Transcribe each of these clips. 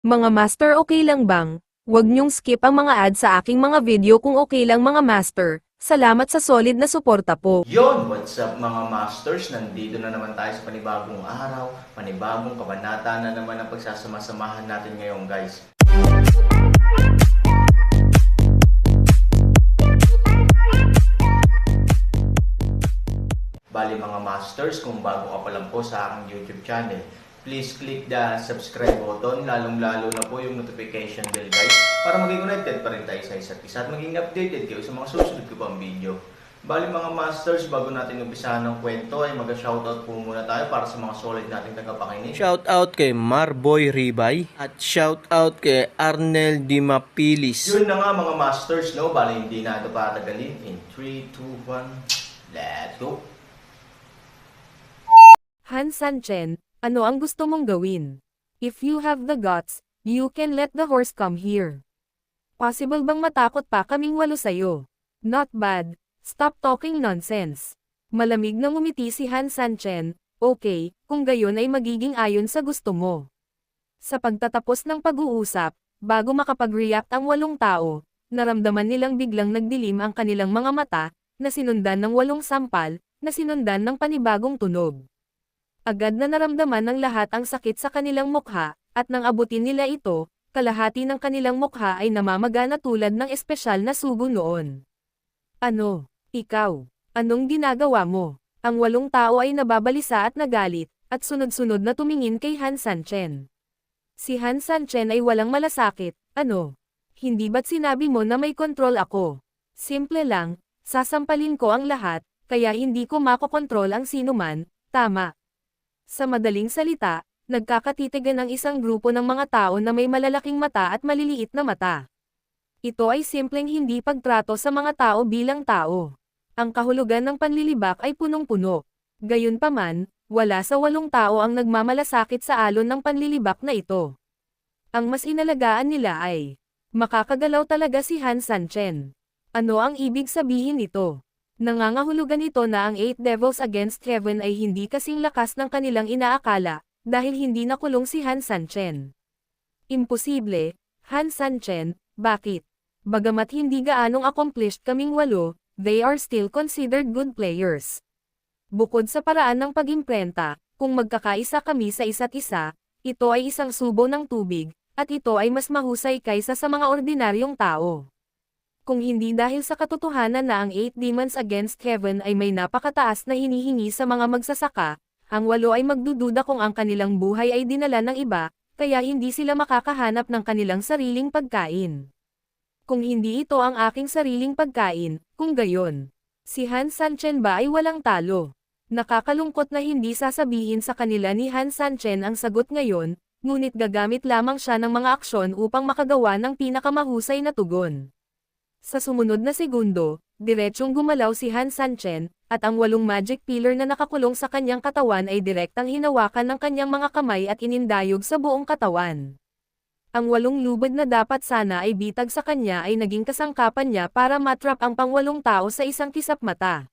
Mga master, okay lang bang? Huwag niyong skip ang mga ads sa aking mga video kung okay lang mga master. Salamat sa solid na suporta po. Yon, what's up mga masters? Nandito na naman tayo sa panibagong araw, panibagong kabanata na naman ang pagsasama-samahan natin ngayon guys. Bali mga masters, kung bago ka pa lang po sa aking YouTube channel, please click the subscribe button, lalong-lalo na po yung notification bell guys, para maging connected pa rin tayo sa isa't isa at maging updated kayo sa mga susunod ko pang video. Bali mga masters, bago natin umpisahan ng kwento ay mag-shoutout po muna tayo para sa mga solid nating tagapakinig. Shoutout kay Marboy Ribay at shoutout kay Arnel Dimapilis. Yun na nga mga masters, no? Bali hindi na ito patagalin. In 3, 2, 1, let's go! Han Sanchen, ano ang gusto mong gawin? If you have the guts, you can let the horse come here. Possible bang matakot pa kaming walo sa'yo? Not bad. Stop talking nonsense. Malamig na ngumiti si Han Sanchen. Okay, kung gayon ay magiging ayon sa gusto mo. Sa pagtatapos ng pag-uusap, bago makapag-react ang 8 tao, naramdaman nilang biglang nagdilim ang kanilang mga mata, na sinundan ng 8 sampal, na sinundan ng panibagong tunog. Agad na naramdaman ng lahat ang sakit sa kanilang mukha, at nang abutin nila ito, kalahati ng kanilang mukha ay namamaga na tulad ng espesyal na sugo noon. Ano? Ikaw? Anong ginagawa mo? Ang 8 tao ay nababalisa at nagalit, at sunod-sunod na tumingin kay Han Sanchen. Si Han Sanchen ay walang malasakit. Ano? Hindi ba't sinabi mo na may kontrol ako? Simple lang, sasampalin ko ang lahat, kaya hindi ko makokontrol ang sinuman, tama. Sa madaling salita, nagkakatitigan ang isang grupo ng mga tao na may malalaking mata at maliliit na mata. Ito ay simpleng hindi pagtrato sa mga tao bilang tao. Ang kahulugan ng panlilibak ay punong-puno. Gayunpaman, wala sa 8 tao ang nagmamalasakit sa alon ng panlilibak na ito. Ang mas inalagaan nila ay, makakagalaw talaga si Han Sanchen. Ano ang ibig sabihin nito? Nangangahulugan ito na ang 8 Devils Against Heaven ay hindi kasing lakas ng kanilang inaakala, dahil hindi nakulong si Han Sanchen. Imposible, Han Sanchen, bakit? Bagamat hindi gaanong accomplished kaming 8, they are still considered good players. Bukod sa paraan ng pag-imprenta, kung magkakaisa kami sa isa't isa, ito ay isang subo ng tubig, at ito ay mas mahusay kaysa sa mga ordinaryong tao. Kung hindi dahil sa katotohanan na ang 8 Demons Against Heaven ay may napakataas na hinihingi sa mga magsasaka, ang 8 ay magdududa kung ang kanilang buhay ay dinala ng iba, kaya hindi sila makakahanap ng kanilang sariling pagkain. Kung hindi ito ang aking sariling pagkain, kung gayon, si Han Sanchen ba ay walang talo? Nakakalungkot na hindi sasabihin sa kanila ni Han Sanchen ang sagot ngayon, ngunit gagamit lamang siya ng mga aksyon upang makagawa ng pinakamahusay na tugon. Sa sumunod na segundo, diretsyong gumalaw si Han Sanchen, at ang 8 magic pillar na nakakulong sa kanyang katawan ay direktang hinawakan ng kanyang mga kamay at inindayog sa buong katawan. Ang 8 lubid na dapat sana ay bitag sa kanya ay naging kasangkapan niya para matrap ang pang-8 tao sa isang kisap mata.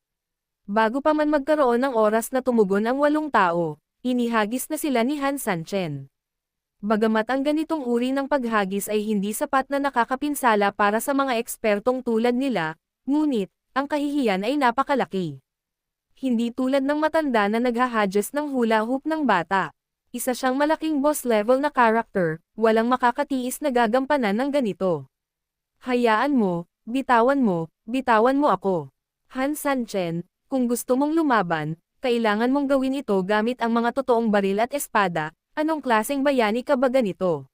Bago pa man magkaroon ng oras na tumugon ang 8 tao, inihagis na sila ni Han Sanchen. Bagamat ang ganitong uri ng paghagis ay hindi sapat na nakakapinsala para sa mga ekspertong tulad nila, ngunit, ang kahihiyan ay napakalaki. Hindi tulad ng matanda na naghahadges ng hula hoop ng bata. Isa siyang malaking boss level na character, walang makakatiis na gagampanan ng ganito. Hayaan mo, bitawan mo ako. Han Sanchen, kung gusto mong lumaban, kailangan mong gawin ito gamit ang mga totoong baril at espada. Anong klaseng bayani ka ba ganito?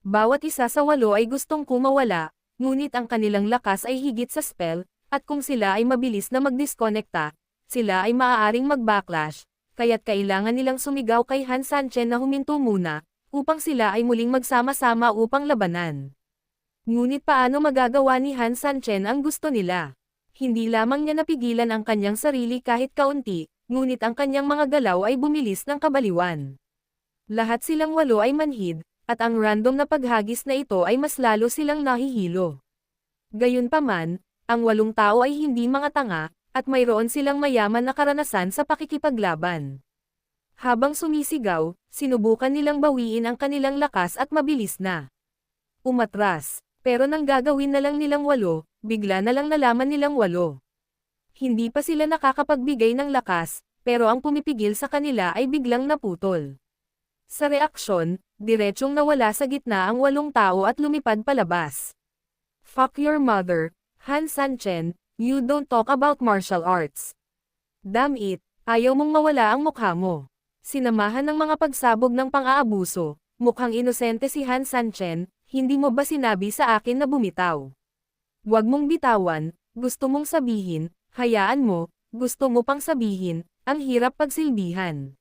Bawat isa sa 8 ay gustong kumawala, ngunit ang kanilang lakas ay higit sa spell, at kung sila ay mabilis na magdiskonekta, sila ay maaaring mag-backlash, kaya't kailangan nilang sumigaw kay Han Sanchen na huminto muna, upang sila ay muling magsama-sama upang labanan. Ngunit paano magagawa ni Han Sanchen ang gusto nila? Hindi lamang niya napigilan ang kanyang sarili kahit kaunti, ngunit ang kanyang mga galaw ay bumilis ng kabaliwan. Lahat silang 8 ay manhid, at ang random na paghagis na ito ay mas lalo silang nahihilo. Gayunpaman, ang 8 tao ay hindi mga tanga, at mayroon silang mayaman na karanasan sa pakikipaglaban. Habang sumisigaw, sinubukan nilang bawiin ang kanilang lakas at mabilis na umatras. Pero nang gagawin na lang nilang 8, bigla na lang nalaman nilang 8. Hindi pa sila nakakapagbigay ng lakas, pero ang pumipigil sa kanila ay biglang naputol. Sa reaksyon, diretsyong nawala sa gitna ang 8 tao at lumipad palabas. Fuck your mother, Han Sanchen, you don't talk about martial arts. Damn it, ayaw mong mawala ang mukha mo. Sinamahan ng mga pagsabog ng pang-aabuso, mukhang inosente si Han Sanchen, hindi mo ba sinabi sa akin na bumitaw? Huwag mong bitawan, gusto mong sabihin, hayaan mo, gusto mo pang sabihin, ang hirap pagsilbihan.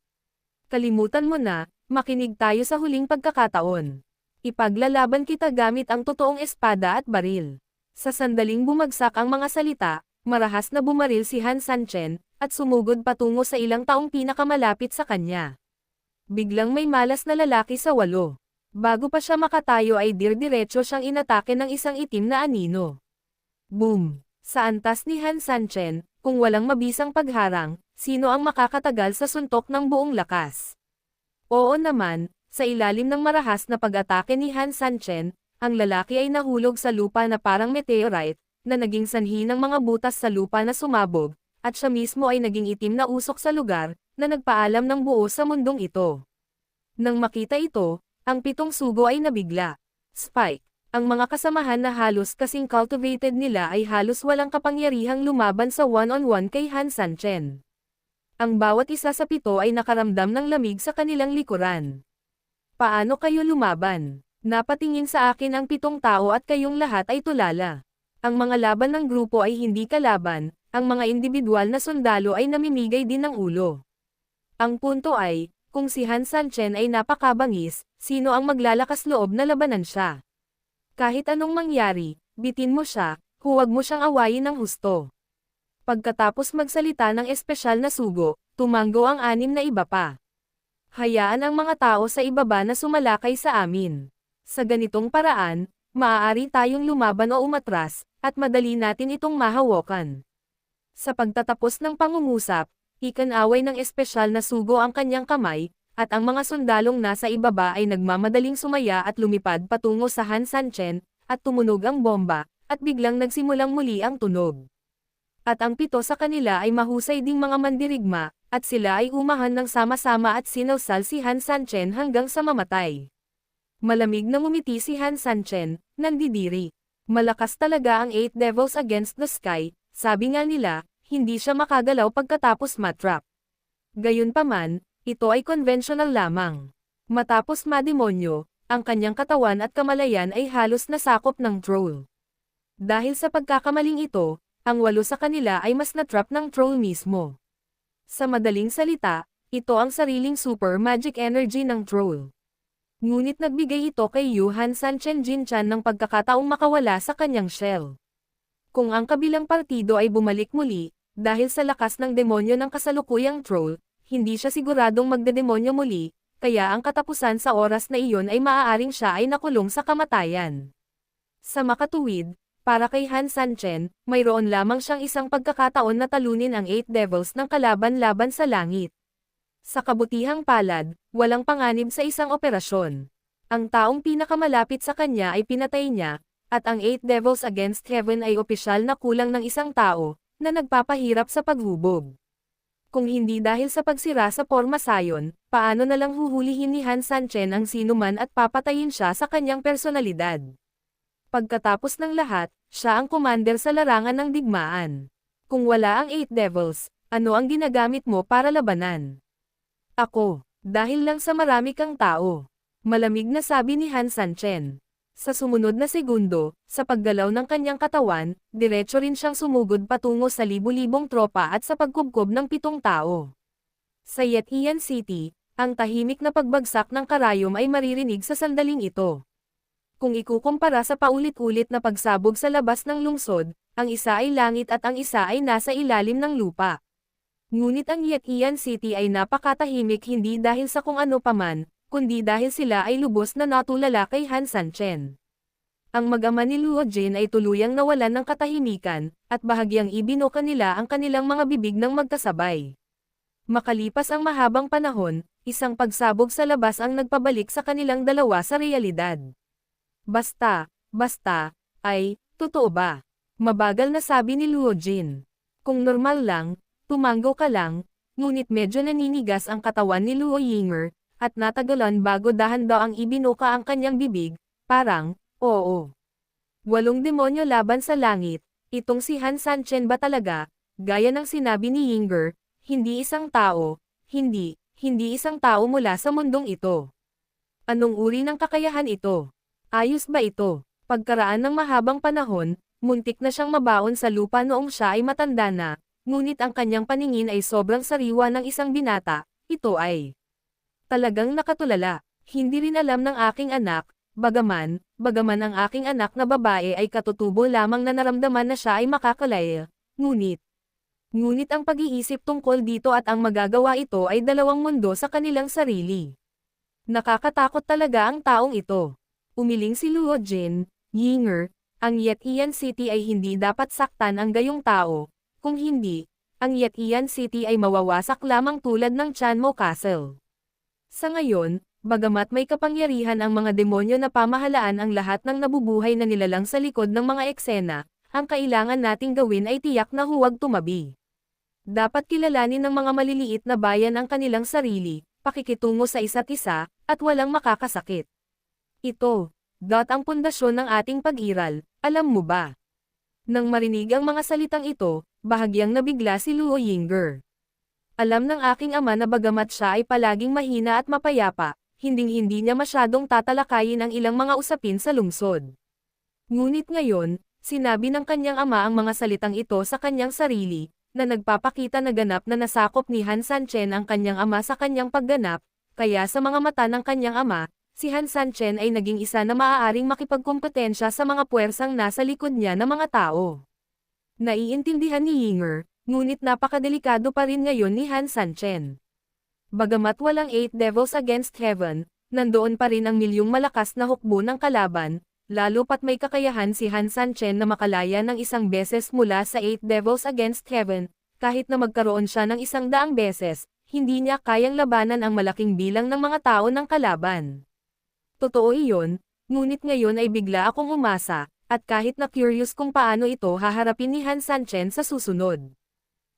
Kalimutan mo na, makinig tayo sa huling pagkakataon. Ipaglalaban kita gamit ang totoong espada at baril. Sa sandaling bumagsak ang mga salita, marahas na bumaril si Han Sanchen, at sumugod patungo sa ilang taong pinakamalapit sa kanya. Biglang may malas na lalaki sa 8. Bago pa siya makatayo ay diretso siyang inatake ng isang itim na anino. Boom! Sa antas ni Han Sanchen, kung walang mabisang pagharang, sino ang makakatagal sa suntok ng buong lakas? Oo naman, sa ilalim ng marahas na pag-atake ni Han Sanchen, ang lalaki ay nahulog sa lupa na parang meteorite, na naging sanhi ng mga butas sa lupa na sumabog, at siya mismo ay naging itim na usok sa lugar, na nagpaalam ng buo sa mundong ito. Nang makita ito, ang 7 sugo ay nabigla. Spike, ang mga kasamahan na halos kasing cultivated nila ay halos walang kapangyarihang lumaban sa one-on-one kay Han Sanchen. Ang bawat isa sa 7 ay nakaramdam ng lamig sa kanilang likuran. Paano kayo lumaban? Napatingin sa akin ang 7 tao at kayong lahat ay tulala. Ang mga laban ng grupo ay hindi kalaban, ang mga individual na sundalo ay namimigay din ng ulo. Ang punto ay, kung si Han Sanchen ay napakabangis, sino ang maglalakas loob na labanan siya? Kahit anong mangyari, bitin mo siya, huwag mo siyang awayin ng husto. Pagkatapos magsalita ng espesyal na sugo, tumanggo ang 6 na iba pa. Hayaan ang mga tao sa ibaba na sumalakay sa amin. Sa ganitong paraan, maaari tayong lumaban o umatras, at madali natin itong mahawakan. Sa pagtatapos ng pangungusap, ikanaway ng espesyal na sugo ang kanyang kamay, at ang mga sundalong nasa ibaba ay nagmamadaling sumaya at lumipad patungo sa Han Sanchen, at tumunog ang bomba, at biglang nagsimulang muli ang tunog. At ang 7 sa kanila ay mahusay ding mga mandirigma, at sila ay umahan ng sama-sama at sinalsal si Han Sanchen hanggang sa mamatay. Malamig na ngumiti si Han Sanchen, nandidiri. Malakas talaga ang 8 Devils Against the Sky, sabi nga nila, hindi siya makagalaw pagkatapos matrap. Gayunpaman, ito ay conventional lamang. Matapos mademonyo, ang kanyang katawan at kamalayan ay halos nasakop ng troll. Dahil sa pagkakamaling ito, ang 8 sa kanila ay mas natrap ng troll mismo. Sa madaling salita, ito ang sariling super magic energy ng troll. Ngunit nagbigay ito kay Han Sanchen Jinchan ng pagkakataong makawala sa kanyang shell. Kung ang kabilang partido ay bumalik muli, dahil sa lakas ng demonyo ng kasalukuyang troll, hindi siya siguradong magdedemonyo muli, kaya ang katapusan sa oras na iyon ay maaaring siya ay nakulong sa kamatayan. Sa makatuwid, para kay Han Sanchen, mayroon lamang siyang isang pagkakataon na talunin ang 8 devils ng kalaban-laban sa langit. Sa kabutihang palad, walang panganib sa isang operasyon. Ang taong pinakamalapit sa kanya ay pinatay niya, at ang 8 Devils Against Heaven ay opisyal na kulang ng isang tao, na nagpapahirap sa paghubog. Kung hindi dahil sa pagsira sa porma sayon, paano na lang huhulihin ni Han Sanchen ang sinuman at papatayin siya sa kanyang personalidad? Pagkatapos ng lahat, siya ang commander sa larangan ng digmaan. Kung wala ang 8 Devils, ano ang ginagamit mo para labanan? Ako, dahil lang sa marami kang tao. Malamig na sabi ni Han Sanchen. Sa sumunod na segundo, sa paggalaw ng kanyang katawan, diretso rin siyang sumugod patungo sa libu-libong tropa at sa pagkubkob ng 7 tao. Sa Yetian City, ang tahimik na pagbagsak ng karayom ay maririnig sa sandaling ito. Kung ikukumpara sa paulit-ulit na pagsabog sa labas ng lungsod, ang isa ay langit at ang isa ay nasa ilalim ng lupa. Ngunit ang Yetian City ay napakatahimik hindi dahil sa kung ano paman, kundi dahil sila ay lubos na natulala kay Han Sanchen. Ang mag-ama ni Luo Jin ay tuluyang nawalan ng katahimikan, at bahagyang ibinuka nila ang kanilang mga bibig ng magkasabay. Makalipas ang mahabang panahon, isang pagsabog sa labas ang nagpabalik sa kanilang dalawa sa realidad. Basta, totoo ba? Mabagal na sabi ni Luo Jin. Kung normal lang, tumanggo ka lang, ngunit medyo naninigas ang katawan ni Luo Yinger, at natagalan bago dahan-daang ibinuka ang kanyang bibig, parang, oo. 8 demonyo laban sa langit, itong si Han Sanchen ba talaga, gaya ng sinabi ni Yinger, hindi isang tao, hindi isang tao mula sa mundong ito. Anong uri ng kakayahan ito? Ayos ba ito? Pagkaraan ng mahabang panahon, muntik na siyang mabaon sa lupa noong siya ay matanda na, ngunit ang kanyang paningin ay sobrang sariwa ng isang binata, ito ay talagang nakatulala. Hindi rin alam ng aking anak, bagaman ang aking anak na babae ay katutubo lamang na naramdaman na siya ay makakalaya, Ngunit ang pag-iisip tungkol dito at ang magagawa ito ay dalawang mundo sa kanilang sarili. Nakakatakot talaga ang taong ito. Umiling si Luo Jin, Yinger, ang Yetian City ay hindi dapat saktan ang gayong tao, kung hindi, ang Yetian City ay mawawasak lamang tulad ng Chanmo Castle. Sa ngayon, bagamat may kapangyarihan ang mga demonyo na pamahalaan ang lahat ng nabubuhay na nilalang sa likod ng mga eksena, ang kailangan nating gawin ay tiyak na huwag tumabi. Dapat kilalanin ng mga maliliit na bayan ang kanilang sarili, pakikitungo sa isa't isa, at walang makakasakit. Ito, ang pundasyon ng ating pag-iral, alam mo ba? Nang marinig ang mga salitang ito, bahagyang nabigla si Luo Yinger. Alam ng aking ama na bagamat siya ay palaging mahina at mapayapa, hinding-hindi niya masyadong tatalakayin ang ilang mga usapin sa lungsod. Ngunit ngayon, sinabi ng kanyang ama ang mga salitang ito sa kanyang sarili, na nagpapakita na ganap na nasakop ni Han Sanchen ang kanyang ama sa kanyang pagganap, kaya sa mga mata ng kanyang ama, si Han Sanchen ay naging isa na maaaring makipagkompetensya sa mga puwersang nasa likod niya na mga tao. Naiintindihan ni Yinger, ngunit napakadelikado pa rin ngayon ni Han Sanchen. Bagamat walang 8 Devils Against Heaven, nandoon pa rin ang milyong malakas na hukbo ng kalaban, lalo pat may kakayahan si Han Sanchen na makalaya ng 1 beses mula sa 8 Devils Against Heaven, kahit na magkaroon siya ng 100 beses, hindi niya kayang labanan ang malaking bilang ng mga tao ng kalaban. Totoo iyon, ngunit ngayon ay bigla akong umasa, at kahit na curious kung paano ito haharapin ni Han Sanchen sa susunod.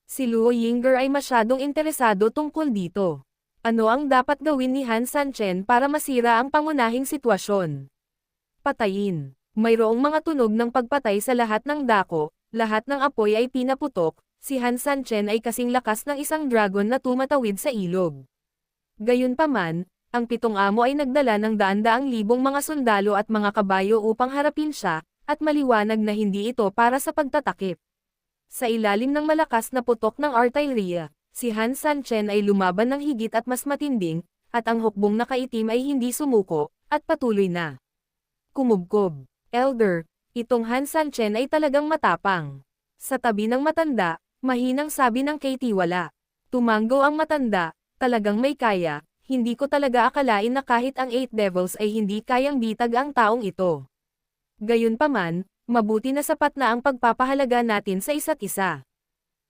Si Luo Yinger ay masyadong interesado tungkol dito. Ano ang dapat gawin ni Han Sanchen para masira ang pangunahing sitwasyon? Patayin. Mayroong mga tunog ng pagpatay sa lahat ng dako, lahat ng apoy ay pinaputok, si Han Sanchen ay kasing lakas ng isang dragon na tumatawid sa ilog. Gayunpaman, ang 7 amo ay nagdala ng daan-daang libong mga sundalo at mga kabayo upang harapin siya, at maliwanag na hindi ito para sa pagtatakip. Sa ilalim ng malakas na putok ng artillery, si Han Sanchen ay lumaban ng higit at mas matinding, at ang hukbong nakaitim ay hindi sumuko, at patuloy na kumubkob. Elder, itong Han Sanchen ay talagang matapang. Sa tabi ng matanda, mahinang sabi ng Katie wala. Tumanggo ang matanda, talagang may kaya, hindi ko talaga akalain na kahit ang 8 Devils ay hindi kayang bitag ang taong ito. Gayunpaman, mabuti na sapat na ang pagpapahalaga natin sa isa't isa.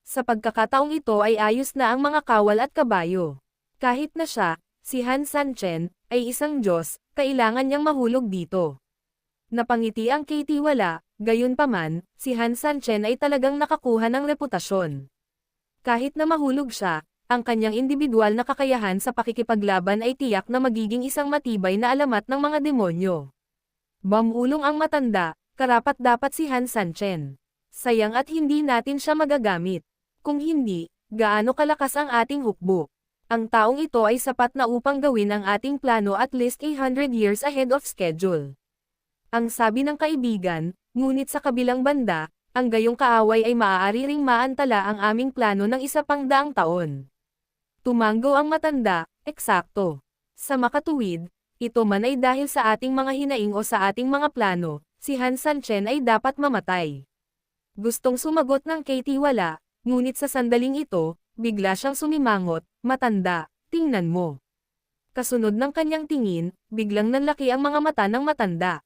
Sa pagkakataong ito ay ayos na ang mga kawal at kabayo. Kahit na siya, si Han Sanchen, ay isang Diyos, kailangan niyang mahulog dito. Napangiti ang Katie wala, gayunpaman, si Han Sanchen ay talagang nakakuha ng reputasyon. Kahit na mahulog siya, ang kanyang individual na kakayahan sa pakikipaglaban ay tiyak na magiging isang matibay na alamat ng mga demonyo. Bamulong ang matanda, karapat-dapat si Han Sanchen. Sayang at hindi natin siya magagamit. Kung hindi, gaano kalakas ang ating hukbo. Ang taong ito ay sapat na upang gawin ang ating plano at least 100 years ahead of schedule. Ang sabi ng kaibigan, ngunit sa kabilang banda, ang gayong kaaway ay maaari ring maantala ang aming plano ng 100 taon. Tumanggo ang matanda, eksakto. Sa makatuwid, ito man ay dahil sa ating mga hinaing o sa ating mga plano, si Han Sanchen ay dapat mamatay. Gustong sumagot ng Katie wala, ngunit sa sandaling ito, bigla siyang sumimangot, matanda, tingnan mo. Kasunod ng kanyang tingin, biglang nanlaki ang mga mata ng matanda.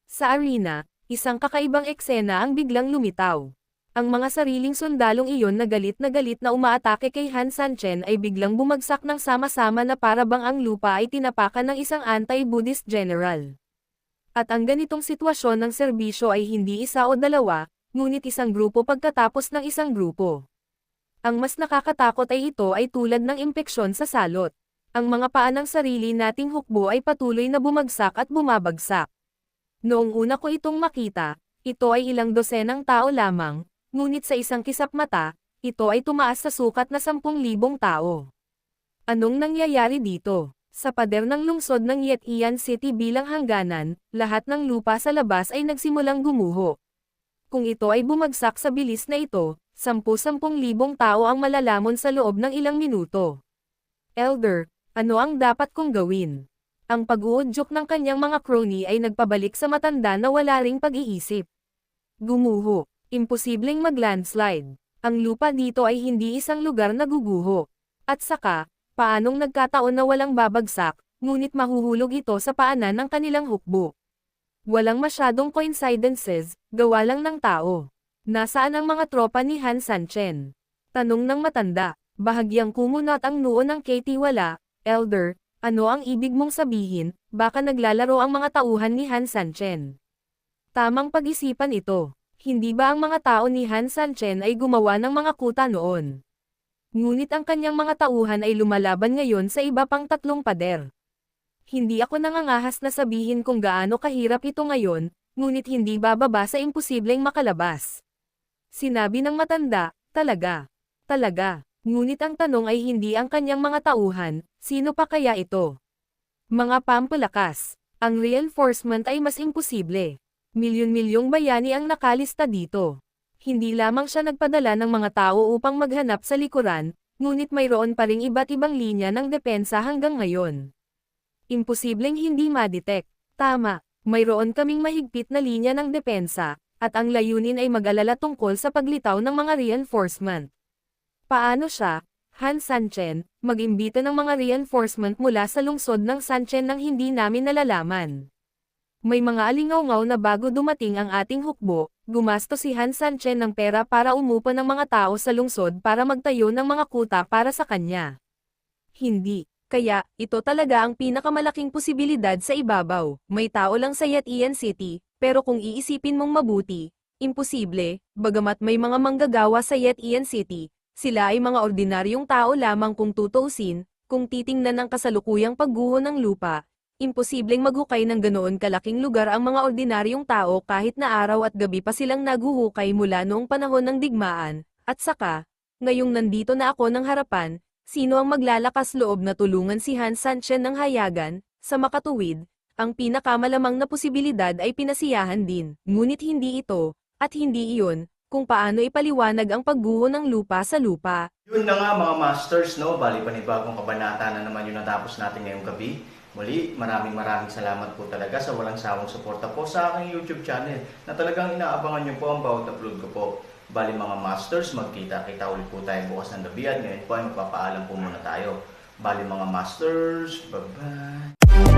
Sa arena, isang kakaibang eksena ang biglang lumitaw. Ang mga sariling sundalong iyon na galit na umaatake kay Han Sanchen ay biglang bumagsak ng sama-sama na para bang ang lupa ay tinapakan ng isang anti-Buddhist general. At ang ganitong sitwasyon ng serbisyo ay hindi isa o dalawa, ngunit isang grupo pagkatapos ng isang grupo. Ang mas nakakatakot ay ito ay tulad ng impeksyon sa salot. Ang mga paa ng sarili nating hukbo ay patuloy na bumagsak at bumabagsak. Noong una ko itong makita, ito ay ilang dosenang tao lamang, ngunit sa isang kisap mata, ito ay tumaas sa sukat na 10,000 tao. Anong nangyayari dito? Sa pader ng lungsod ng Yetian City bilang hangganan, lahat ng lupa sa labas ay nagsimulang gumuho. Kung ito ay bumagsak sa bilis na ito, 10,000 tao ang malalamon sa loob ng ilang minuto. Elder, ano ang dapat kong gawin? Ang pag-uudyok ng kanyang mga crony ay nagpabalik sa matanda na wala ring pag-iisip. Gumuho. Imposibleng mag-landslide. Ang lupa dito ay hindi isang lugar na guguho. At saka, paanong nagkataon na walang babagsak, ngunit mahuhulog ito sa paanan ng kanilang hukbo? Walang masyadong coincidences, gawa lang ng tao. Nasaan ang mga tropa ni Han Sanchen? Tanong ng matanda. Bahagyang kumunot ang noo ng Katie. Wala, Elder, ano ang ibig mong sabihin, baka naglalaro ang mga tauhan ni Han Sanchen? Tamang pag-isipan ito. Hindi ba ang mga tao ni Han Sanchen ay gumawa ng mga kuta noon? Ngunit ang kanyang mga tauhan ay lumalaban ngayon sa iba pang 3 pader. Hindi ako nangangahas na sabihin kung gaano kahirap ito ngayon, ngunit hindi bababa sa imposibleng makalabas. Sinabi ng matanda, talaga. Talaga. Ngunit ang tanong ay hindi ang kanyang mga tauhan, sino pa kaya ito? Mga pampalakas. Ang reinforcement ay mas imposible. Milyon-milyong bayani ang nakalista dito. Hindi lamang siya nagpadala ng mga tao upang maghanap sa likuran, ngunit mayroon pa ring iba't ibang linya ng depensa hanggang ngayon. Imposibleng hindi ma-detect. Tama, mayroon kaming mahigpit na linya ng depensa, at ang layunin ay mag-alala tungkol sa paglitaw ng mga reinforcement. Paano siya, Han Sanchen, mag-imbita ng mga reinforcement mula sa lungsod ng Sanchen nang hindi namin nalalaman? May mga alingaw-ngaw na bago dumating ang ating hukbo, gumasto si Han Sanchen ng pera para umupo ng mga tao sa lungsod para magtayo ng mga kuta para sa kanya. Hindi. Kaya, ito talaga ang pinakamalaking posibilidad sa ibabaw. May tao lang sa Yetian City, pero kung iisipin mong mabuti, imposible, bagamat may mga manggagawa sa Yetian City, sila ay mga ordinaryong tao lamang kung tutuusin, kung titingnan ng kasalukuyang pagguho ng lupa, imposibleng maghukay ng ganoon kalaking lugar ang mga ordinaryong tao kahit na araw at gabi pa silang naguhukay mula noong panahon ng digmaan, at saka, ngayong nandito na ako ng harapan, sino ang maglalakas loob na tulungan si Han Sanchen ng hayagan? Sa makatuwid, ang pinakamalamang na posibilidad ay pinasiyahan din, ngunit hindi ito, at hindi iyon, kung paano ipaliwanag ang pagguho ng lupa sa lupa. Yun na nga mga masters, no? Bali panibagong kabanata na naman yung natapos natin ngayong gabi. Muli, maraming salamat po talaga sa walang sawang suporta po sa aking YouTube channel na talagang inaabangan nyo po ang bawat upload ko po. Bali mga masters, magkita-kita ulit po tayo bukas ng gabi at ngayon po ay magpapaalam po muna tayo. Bali mga masters, bye-bye!